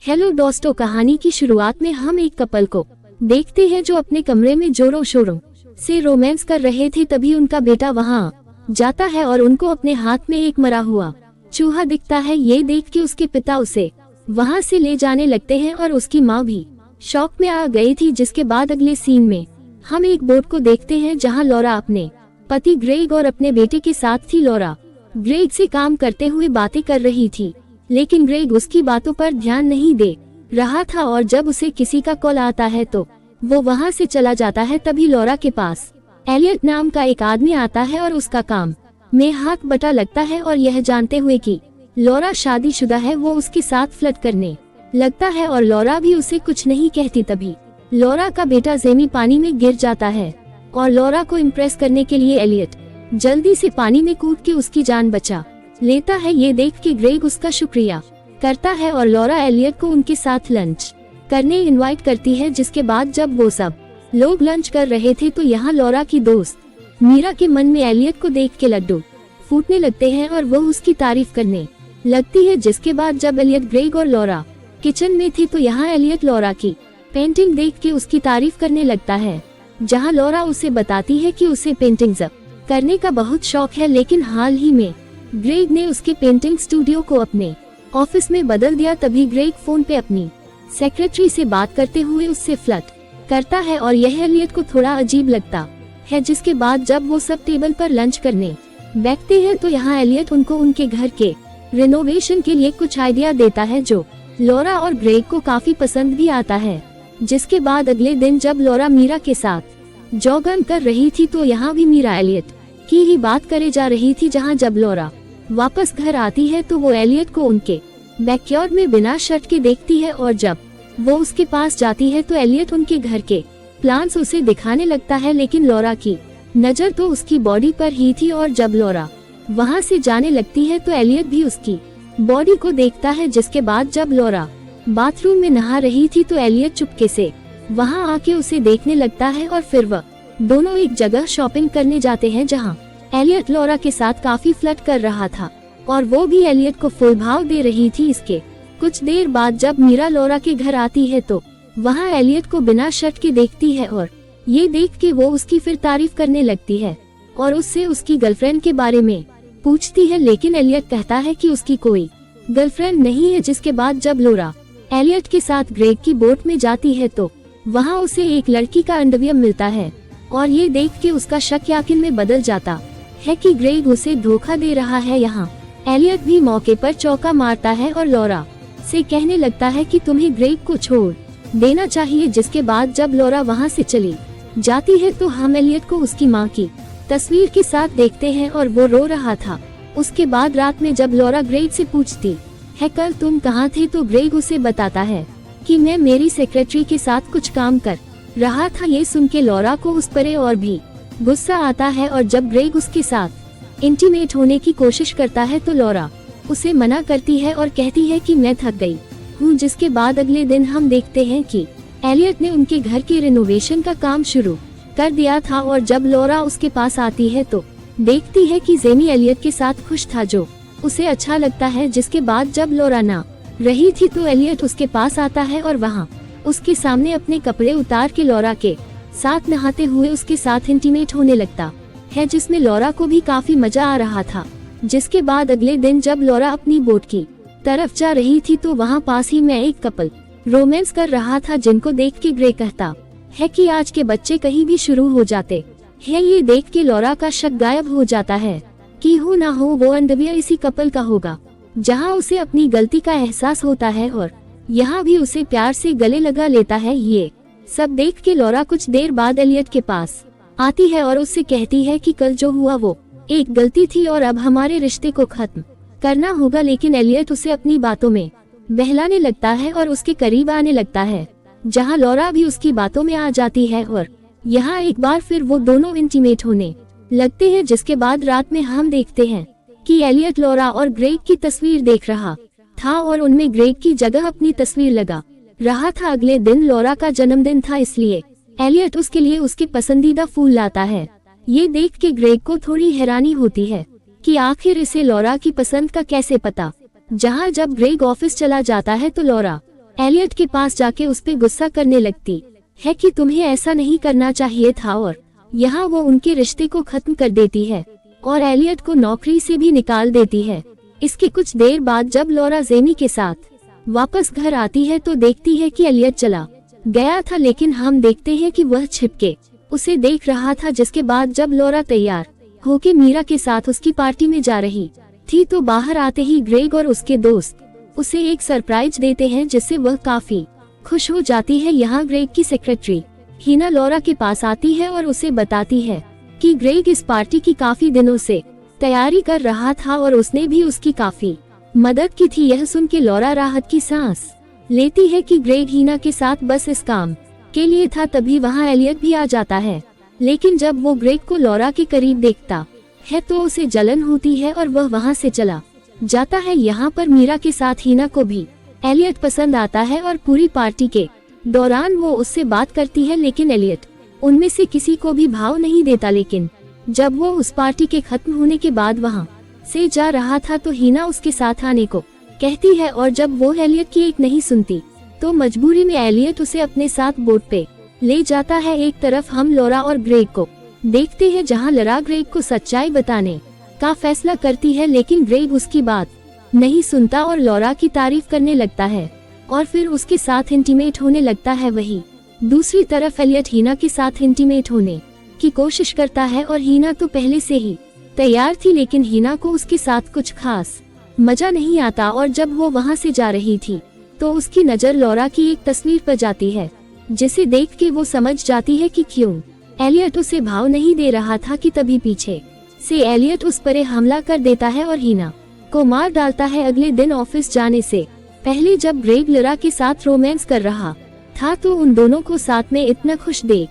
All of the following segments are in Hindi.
हेलो दोस्तों, कहानी की शुरुआत में हम एक कपल को देखते हैं जो अपने कमरे में जोरों शोरों से रोमांस कर रहे थे। तभी उनका बेटा वहां जाता है और उनको अपने हाथ में एक मरा हुआ चूहा दिखता है। ये देख के उसके पिता उसे वहां से ले जाने लगते हैं और उसकी माँ भी शॉक में आ गई थी। जिसके बाद अगले सीन में हम एक बोट को देखते हैं जहाँ लॉरा अपने पति ग्रेग और अपने बेटे के साथ थी। लॉरा ग्रेग से काम करते हुए बातें कर रही थी, लेकिन ग्रेग उसकी बातों पर ध्यान नहीं दे रहा था और जब उसे किसी का कॉल आता है तो वो वहां से चला जाता है। तभी लॉरा के पास एलियट नाम का एक आदमी आता है और उसका काम में हाथ बटा लगता है और यह जानते हुए कि लॉरा शादीशुदा है वो उसके साथ फ्लर्ट करने लगता है और लॉरा भी उसे कुछ नहीं कहती। तभी लॉरा का बेटा जेमी पानी में गिर जाता है और लॉरा को इम्प्रेस करने के लिए एलियट जल्दी से पानी में कूद के उसकी जान बचा लेता है। ये देख के ग्रेग उसका शुक्रिया करता है और लॉरा एलियट को उनके साथ लंच करने इनवाइट करती है। जिसके बाद जब वो सब लोग लंच कर रहे थे तो यहाँ लॉरा की दोस्त मीरा के मन में एलियट को देख के लड्डू फूटने लगते हैं और वो उसकी तारीफ करने लगती है। जिसके बाद जब एलियट, ग्रेग और लॉरा किचन में थे तो यहाँ एलियट लॉरा की पेंटिंग देख के उसकी तारीफ करने लगता है, जहाँ लॉरा उसे बताती है कि उसे पेंटिंग्स करने का बहुत शौक है, लेकिन हाल ही में ग्रेग ने उसके पेंटिंग स्टूडियो को अपने ऑफिस में बदल दिया। तभी ग्रेग फोन पे अपनी सेक्रेटरी से बात करते हुए उससे फ्लर्ट करता है और यह एलियट को थोड़ा अजीब लगता है। जिसके बाद जब वो सब टेबल पर लंच करने बैठते हैं तो यहाँ एलियट उनको उनके घर के रिनोवेशन के लिए कुछ आइडिया देता है जो लॉरा और ग्रेग को काफी पसंद भी आता है। जिसके बाद अगले दिन जब लॉरा मीरा के साथ जॉगिंग कर रही थी तो यहाँ भी मीरा एलियट की ही बात करे जा रही थी। जहाँ जब लॉरा वापस घर आती है तो वो एलियट को उनके बैकयार्ड में बिना शर्ट के देखती है और जब वो उसके पास जाती है तो एलियट उनके घर के प्लान्स उसे दिखाने लगता है, लेकिन लॉरा की नजर तो उसकी बॉडी पर ही थी और जब लॉरा वहां से जाने लगती है तो एलियट भी उसकी बॉडी को देखता है। जिसके बाद जब लॉरा बाथरूम में नहा रही थी तो एलियट चुपके से वहां आके उसे देखने लगता है और फिर वह दोनों एक जगह शॉपिंग करने जाते हैं, जहां एलियट लॉरा के साथ काफी फ्लर्ट कर रहा था और वो भी एलियट को फुल भाव दे रही थी। इसके कुछ देर बाद जब मीरा लॉरा के घर आती है तो वहाँ एलियट को बिना शर्ट के देखती है और ये देख के वो उसकी फिर तारीफ करने लगती है और उससे उसकी गर्लफ्रेंड के बारे में पूछती है, लेकिन एलियट कहता है कि उसकी कोई गर्लफ्रेंड नहीं है। जिसके बाद जब लॉरा एलियट के साथ ग्रेग की बोट में जाती है तो वहाँ उसे एक लड़की का अंडरवियर मिलता है और ये देख के उसका शक यकीन में बदल जाता है कि ग्रेग उसे धोखा दे रहा है। यहाँ एलियट भी मौके पर चौका मारता है और लॉरा से कहने लगता है कि तुम्हें ग्रेग को छोड़ देना चाहिए। जिसके बाद जब लॉरा वहाँ से चली जाती है तो हम एलियट को उसकी माँ की तस्वीर के साथ देखते हैं और वो रो रहा था। उसके बाद रात में जब लॉरा ग्रेग से पूछती है कल तुम कहाँ थे तो ग्रेग उसे बताता है कि मैं मेरी सेक्रेटरी के साथ कुछ काम कर रहा था। ये सुन के लॉरा को उस पर और भी गुस्सा आता है और जब ग्रेग उसके साथ इंटीमेट होने की कोशिश करता है तो लॉरा उसे मना करती है और कहती है कि मैं थक गई हूँ। जिसके बाद अगले दिन हम देखते हैं कि एलियट ने उनके घर के रिनोवेशन का काम शुरू कर दिया था और जब लॉरा उसके पास आती है तो देखती है कि जेमी एलियट के साथ खुश था, जो उसे अच्छा लगता है। जिसके बाद जब लॉरा ना रही थी तो एलियट उसके पास आता है और वहाँ उसके सामने अपने कपड़े उतार के लॉरा के साथ नहाते हुए उसके साथ इंटीमेट होने लगता है, जिसमें लॉरा को भी काफी मजा आ रहा था। जिसके बाद अगले दिन जब लॉरा अपनी बोट की तरफ जा रही थी तो वहाँ पास ही में एक कपल रोमांस कर रहा था, जिनको देख के ग्रे कहता है कि आज के बच्चे कहीं भी शुरू हो जाते हैं। ये देख के लॉरा का शक गायब हो जाता है कि हो ना हो वो अंडरवियर इसी कपल का होगा, जहाँ उसे अपनी गलती का एहसास होता है और यहाँ भी उसे प्यार से गले लगा लेता है। ये सब देख के लॉरा कुछ देर बाद एलियट के पास आती है और उससे कहती है कि कल जो हुआ वो एक गलती थी और अब हमारे रिश्ते को खत्म करना होगा। लेकिन एलियट उसे अपनी बातों में बहलाने लगता है और उसके करीब आने लगता है, जहां लॉरा भी उसकी बातों में आ जाती है और यहाँ एक बार फिर वो दोनों इंटीमेट होने लगते हैं। जिसके बाद रात में हम देखते हैं कि एलियट लॉरा और ग्रेग की तस्वीर देख रहा था और उनमें ग्रेग की जगह अपनी तस्वीर लगा रहा था। अगले दिन लॉरा का जन्मदिन था, इसलिए एलियट उसके लिए उसके पसंदीदा फूल लाता है। ये देख के ग्रेग को थोड़ी हैरानी होती है कि आखिर इसे लॉरा की पसंद का कैसे पता। जहाँ जब ग्रेग ऑफिस चला जाता है तो लॉरा एलियट के पास जाके उस पे गुस्सा करने लगती है कि तुम्हें ऐसा नहीं करना चाहिए था, और यहाँ वो उनके रिश्ते को खत्म कर देती है और एलियट को नौकरी से भी निकाल देती है। इसके कुछ देर बाद जब लॉरा जेमी के साथ वापस घर आती है तो देखती है कि एलियट चला गया था, लेकिन हम देखते हैं कि वह छिपके उसे देख रहा था। जिसके बाद जब लॉरा तैयार होके मीरा के साथ उसकी पार्टी में जा रही थी तो बाहर आते ही ग्रेग और उसके दोस्त उसे एक सरप्राइज देते हैं जिससे वह काफी खुश हो जाती है। यहाँ ग्रेग की सेक्रेटरी हीना लॉरा के पास आती है और उसे बताती है कि ग्रेग इस पार्टी की काफी दिनों से तैयारी कर रहा था और उसने भी उसकी काफी मदद की थी। यह सुन के लॉरा राहत की सांस लेती है कि ग्रेग हीना के साथ बस इस काम के लिए था। तभी वहाँ एलियट भी आ जाता है, लेकिन जब वो ग्रेग को लॉरा के करीब देखता है तो उसे जलन होती है और वह वहाँ से चला जाता है। यहाँ पर मीरा के साथ हीना को भी एलियट पसंद आता है और पूरी पार्टी के दौरान वो उससे बात करती है, लेकिन एलियट उनमें से किसी को भी भाव नहीं देता। लेकिन जब वो उस पार्टी के खत्म होने के बाद वहाँ से जा रहा था तो हीना उसके साथ आने को कहती है, और जब वो एलियट की एक नहीं सुनती तो मजबूरी में एलियट उसे अपने साथ बोट पे ले जाता है। एक तरफ हम लॉरा और ग्रेग को देखते हैं जहाँ लॉरा ग्रेग को सच्चाई बताने का फैसला करती है, लेकिन ग्रेग उसकी बात नहीं सुनता और लॉरा की तारीफ करने लगता है और फिर उसके साथ इंटीमेट होने लगता है। वही दूसरी तरफ एलियट हीना के साथ इंटीमेट होने की कोशिश करता है और हीना तो पहले से ही तैयार थी, लेकिन हीना को उसके साथ कुछ खास मजा नहीं आता। और जब वो वहाँ से जा रही थी तो उसकी नजर लॉरा की एक तस्वीर पर जाती है, जिसे देख के वो समझ जाती है कि क्यों एलियट उसे भाव नहीं दे रहा था। कि तभी पीछे से एलियट उस पर हमला कर देता है और हीना को मार डालता है। अगले दिन ऑफिस जाने से पहले जब ग्रेग लॉरा के साथ रोमांस कर रहा था तो उन दोनों को साथ में इतना खुश देख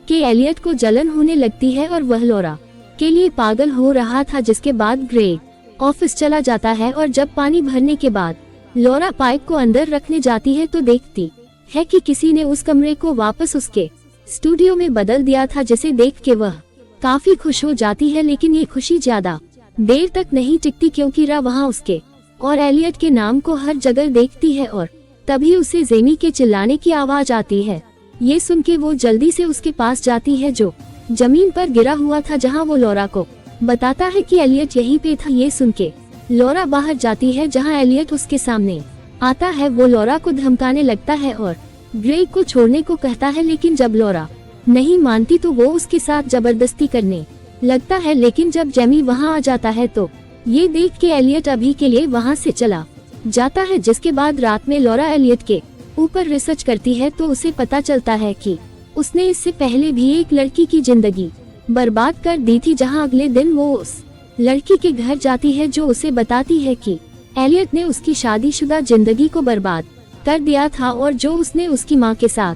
के एलियट को जलन होने लगती है और वह लॉरा के लिए पागल हो रहा था। जिसके बाद ग्रेग ऑफिस चला जाता है और जब पानी भरने के बाद लॉरा पाइप को अंदर रखने जाती है तो देखती है कि किसी ने उस कमरे को वापस उसके स्टूडियो में बदल दिया था, जिसे देख के वह काफी खुश हो जाती है। लेकिन ये खुशी ज्यादा देर तक नहीं टिकती, क्योंकि रा वहाँ उसके और एलियट के नाम को हर जगह देखती है और तभी उसे जेमी के चिल्लाने की आवाज आती है। ये सुन के वो जल्दी से उसके पास जाती है जो जमीन पर गिरा हुआ था, जहाँ वो लॉरा को बताता है कि एलियट यहीं पे था। ये सुन के लॉरा बाहर जाती है, जहाँ एलियट उसके सामने आता है। वो लॉरा को धमकाने लगता है और ग्रेग को छोड़ने को कहता है, लेकिन जब लॉरा नहीं मानती तो वो उसके साथ जबरदस्ती करने लगता है। लेकिन जब जेमी वहाँ आ जाता है तो ये देख के एलियट अभी के लिए वहाँ से चला जाता है। जिसके बाद रात में लॉरा एलियट के ऊपर रिसर्च करती है तो उसे पता चलता है कि उसने इससे पहले भी एक लड़की की जिंदगी बर्बाद कर दी थी। जहाँ अगले दिन वो उस लड़की के घर जाती है जो उसे बताती है कि एलियट ने उसकी शादीशुदा जिंदगी को बर्बाद कर दिया था और जो उसने उसकी माँ के साथ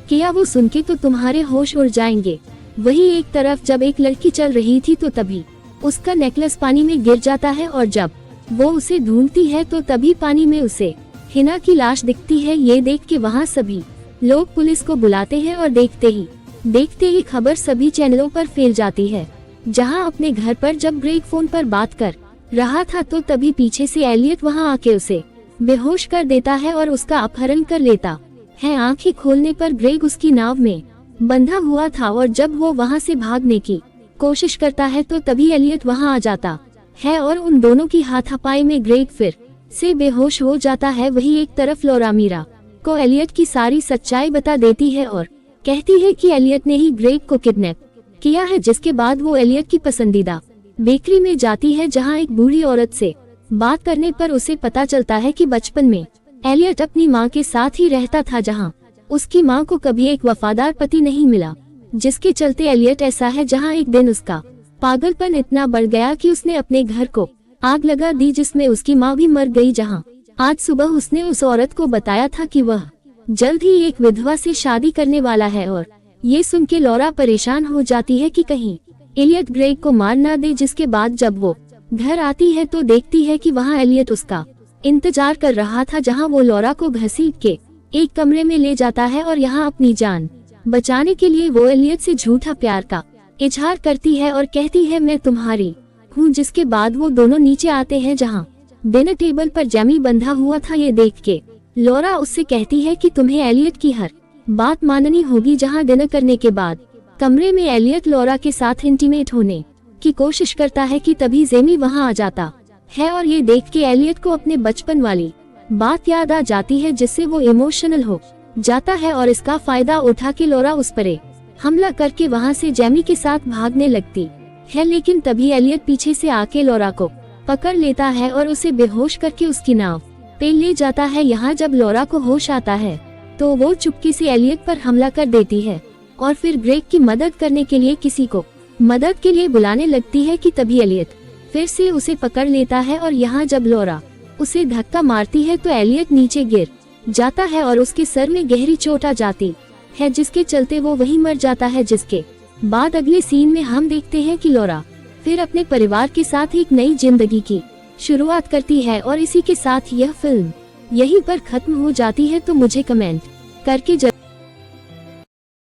किया वो सुन के तो तुम्हारे होश उड़ जाएंगे। वही एक तरफ जब एक लड़की चल रही थी तो तभी उसका नेकलेस पानी में गिर जाता है और जब वो उसे ढूंढती है तो तभी पानी में उसे हिना की लाश दिखती है। ये देख के वहाँ सभी लोग पुलिस को बुलाते हैं और देखते ही खबर सभी चैनलों पर फैल जाती है। जहाँ अपने घर पर जब ग्रेग फोन पर बात कर रहा था तो तभी पीछे से एलियट वहाँ आके उसे बेहोश कर देता है और उसका अपहरण कर लेता है। आंखें खोलने पर ग्रेग उसकी नाव में बंधा हुआ था और जब वो वहाँ से भागने की कोशिश करता है तो तभी एलियट वहाँ आ जाता है और उन दोनों की हाथापाई में ग्रेग फिर से बेहोश हो जाता है। वही एक तरफ लॉरा मीरा को एलियट की सारी सच्चाई बता देती है और कहती है कि एलियट ने ही ग्रेग को किडनैप किया है। जिसके बाद वो एलियट की पसंदीदा बेकरी में जाती है, जहाँ एक बूढ़ी औरत से बात करने पर उसे पता चलता है कि बचपन में एलियट अपनी माँ के साथ ही रहता था, जहाँ उसकी माँ को कभी एक वफादार पति नहीं मिला, जिसके चलते एलियट ऐसा है। जहाँ एक दिन उसका पागलपन इतना बढ़ गया कि उसने अपने घर को आग लगा दी, जिसमें उसकी माँ भी मर गई। जहाँ आज सुबह उसने उस औरत को बताया था कि वह जल्द ही एक विधवा से शादी करने वाला है और ये सुन के लॉरा परेशान हो जाती है कि कहीं एलियट ग्रेग को मार ना दे। जिसके बाद जब वो घर आती है तो देखती है कि वहाँ एलियट उसका इंतजार कर रहा था, जहाँ वो लॉरा को घसीट के एक कमरे में ले जाता है और यहाँ अपनी जान बचाने के लिए वो एलियट से झूठा प्यार का इजहार करती है और कहती है मैं तुम्हारी हूँ। जिसके बाद वो दोनों नीचे आते हैं, जहाँ डिनर टेबल पर जेमी बंधा हुआ था। ये देख के लॉरा उससे कहती है कि तुम्हें एलियट की हर बात माननी होगी। जहाँ डिनर करने के बाद कमरे में एलियट लॉरा के साथ इंटीमेट होने की कोशिश करता है कि तभी जेमी वहाँ आ जाता है और ये देख के एलियट को अपने बचपन वाली बात याद आ जाती है, जिससे वो इमोशनल हो जाता है और इसका फायदा उठा के लॉरा उस पर हमला करके वहाँ से जेमी के साथ भागने लगती है। लेकिन तभी एलियट पीछे से आके लॉरा को पकड़ लेता है और उसे बेहोश करके उसकी नाव पे ले जाता है। यहाँ जब लॉरा को होश आता है तो वो चुपके से एलियट पर हमला कर देती है और फिर ग्रेग की मदद करने के लिए किसी को मदद के लिए बुलाने लगती है कि तभी एलियट फिर से उसे पकड़ लेता है और यहाँ जब लॉरा उसे धक्का मारती है तो एलियट नीचे गिर जाता है और उसके सर में गहरी चोट आ जाती है, जिसके चलते वो वहीं मर जाता है। जिसके बाद अगले सीन में हम देखते हैं कि लॉरा फिर अपने परिवार के साथ एक नई जिंदगी की शुरुआत करती है और इसी के साथ यह फिल्म यहीं पर खत्म हो जाती है। तो मुझे कमेंट करके